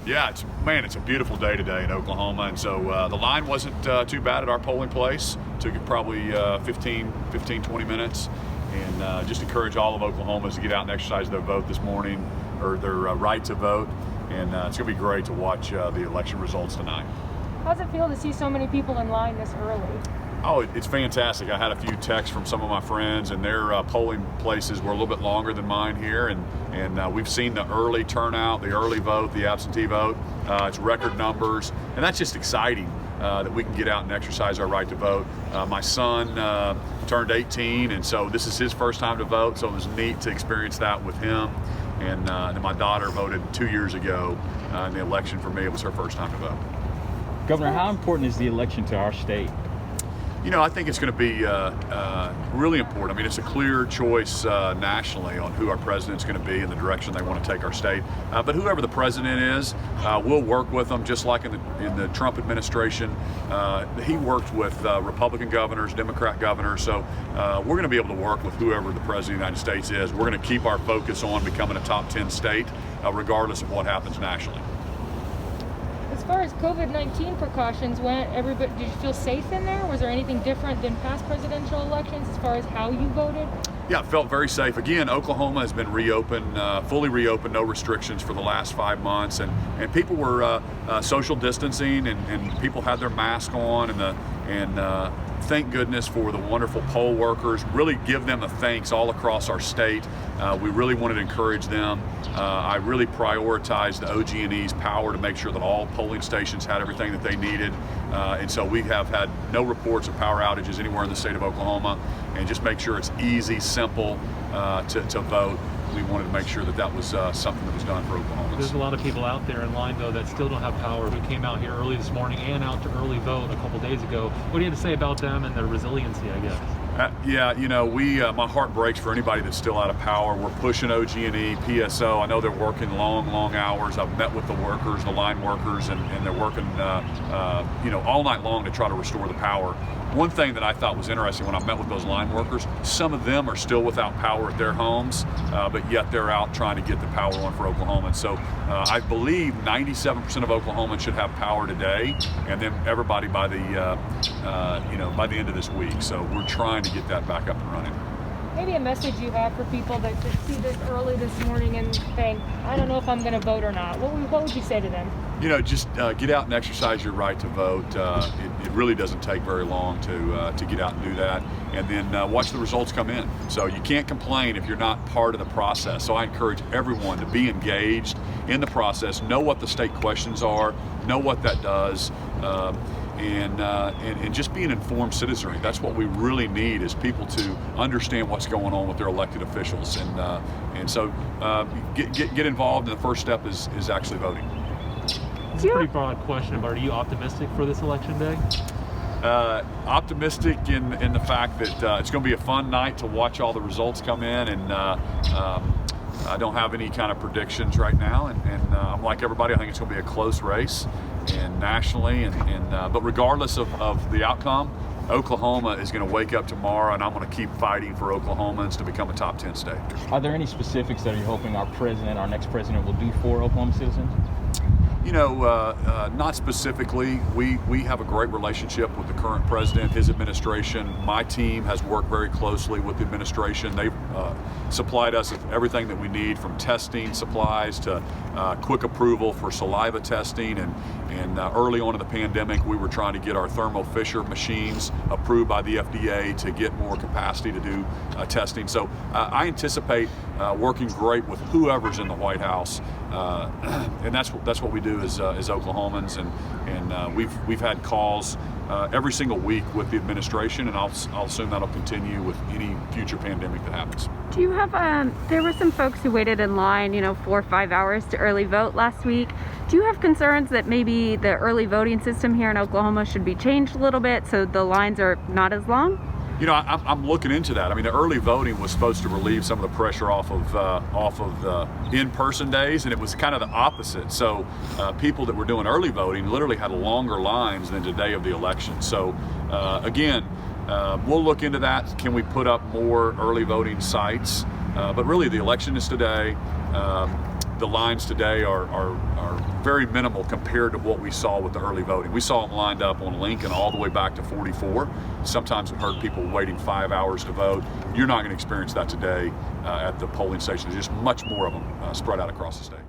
Yeah, it's a beautiful day today in Oklahoma, and so the line wasn't too bad at our polling place. Took it probably 15, 20 minutes, and just encourage all of Oklahomans to get out and exercise their vote this morning, or their right to vote, and it's going to be great to watch the election results tonight. How's it feel to see so many people in line this early? Oh, it's fantastic. I had a few texts from some of my friends, and their polling places were a little bit longer than mine here, and we've seen the early turnout, the early vote, the absentee vote. It's record numbers, and that's just exciting that we can get out and exercise our right to vote. My son turned 18, and so this is his first time to vote, so it was neat to experience that with him. And then my daughter voted 2 years ago in the election. For me, it was her first time to vote. Governor, how important is the election to our state? You know, I think it's going to be really important. I mean, it's a clear choice nationally on who our president's going to be and the direction they want to take our state. But whoever the president is, we'll work with them, just like in the Trump administration. He worked with Republican governors, Democrat governors. So we're going to be able to work with whoever the president of the United States is. We're going to keep our focus on becoming a top 10 state, regardless of what happens nationally. As far as COVID-19 precautions went, did you feel safe in there? Was there anything different than past presidential elections as far as how you voted? Yeah, it felt very safe. Again, Oklahoma has been reopened, fully reopened, no restrictions for the last 5 months, and people were social distancing, and people had their mask on, and thank goodness for the wonderful poll workers. Really give them a thanks all across our state. We really wanted to encourage them. I really prioritized the OG&E's power to make sure that all polling stations had everything that they needed. And so we have had no reports of power outages anywhere in the state of Oklahoma, and just make sure it's easy, simple to vote. We wanted to make sure that was something that was done for Oklahomans. There's a lot of people out there in line, though, that still don't have power, who came out here early this morning and out to early vote a couple days ago. What do you have to say about them and their resiliency, I guess? Yeah, you know, my heart breaks for anybody that's still out of power. We're pushing OG&E, PSO. I know they're working long hours. I've met with the workers, the line workers, and they're working, all night long to try to restore the power. One thing that I thought was interesting when I met with those line workers, some of them are still without power at their homes, but yet they're out trying to get the power on for Oklahomans. So I believe 97% of Oklahomans should have power today, and then everybody by the end of this week. So we're trying to get that back up and running. Maybe a message you have for people that just see this early this morning and think, I don't know if I'm going to vote or not. What would you say to them? You know, just get out and exercise your right to vote. It really doesn't take very long to get out and do that, and then watch the results come in. So you can't complain if you're not part of the process. So I encourage everyone to be engaged in the process, know what the state questions are, know what that does, and just be an informed citizenry. That's what we really need, is people to understand what's going on with their elected officials, and so get involved. And the first step is actually voting. It's a pretty broad question, but are you optimistic for this election day? Optimistic in the fact that it's going to be a fun night to watch all the results come in, and I don't have any kind of predictions right now, and I'm like everybody. I think it's going to be a close race, and nationally, but regardless of the outcome, Oklahoma is going to wake up tomorrow, and I'm going to keep fighting for Oklahomans to become a top 10 state. Are there any specifics that you're hoping our next president will do for Oklahoma citizens? You know, not specifically. We have a great relationship with the current president, his administration. My team has worked very closely with the administration. They've supplied us with everything that we need, from testing supplies to quick approval for saliva testing. And early on in the pandemic, we were trying to get our Thermo Fisher machines approved by the FDA to get more capacity to do testing. So I anticipate working great with whoever's in the White House, and that's what we do as Oklahomans. And we've had calls every single week with the administration, and I'll assume that'll continue with any future pandemic that happens. Do you have, there were some folks who waited in line, 4 or 5 hours to early vote last week. Do you have concerns that maybe the early voting system here in Oklahoma should be changed a little bit so the lines are not as long? You know, I'm looking into that. I mean, the early voting was supposed to relieve some of the pressure off of the in-person days, and it was kind of the opposite. So people that were doing early voting literally had longer lines than the day of the election. So again, we'll look into that. Can we put up more early voting sites? But really, the election is today. the lines today are very minimal compared to what we saw with the early voting. We saw them lined up on Lincoln all the way back to 44. Sometimes we've heard people waiting 5 hours to vote. You're not going to experience that today at the polling station. There's just much more of them spread out across the state.